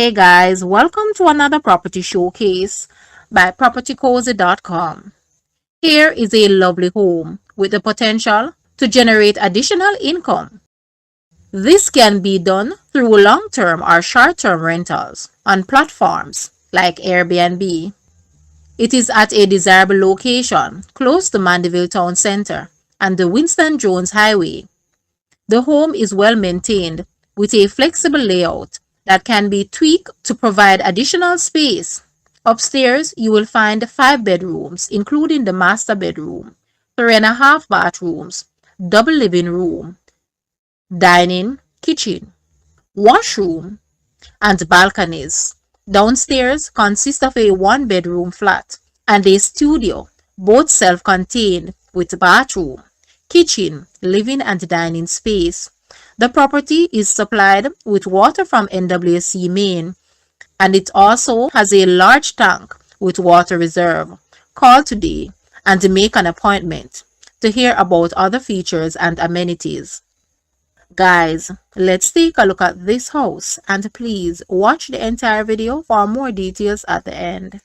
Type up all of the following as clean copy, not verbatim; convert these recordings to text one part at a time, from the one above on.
Hey guys, welcome to another property showcase by propertycozy.com. Here is a lovely home with the potential to generate additional income. This can be done through long-term or short-term rentals on platforms like Airbnb. It is at a desirable location close to Mandeville Town Center and the Winston Highway. The home is well maintained with a flexible layout that can be tweaked to provide additional space. Upstairs, you will find 5 bedrooms, including the master bedroom, 3.5 bathrooms, double living room, dining, kitchen, washroom, and balconies. Downstairs consists of a 1-bedroom flat and a studio, both self-contained, with bathroom, kitchen, living and dining space. The property is supplied with water from NWC Main, and it also has a large tank with water reserve. Call today and make an appointment to hear about other features and amenities. Guys, let's take a look at this house, and please watch the entire video for more details at the end.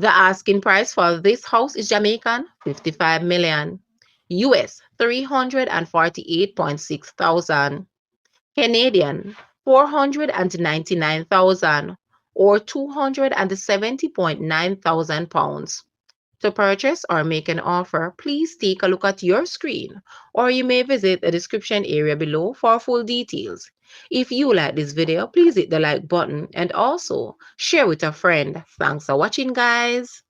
The asking price for this house is Jamaican 55 million, US 348.6 thousand, Canadian 499,000 or 270.9 thousand pounds. To purchase or make an offer, please take a look at your screen or you may visit the description area below for full details. If you like this video, please hit the like button and also share with a friend. Thanks for watching, guys.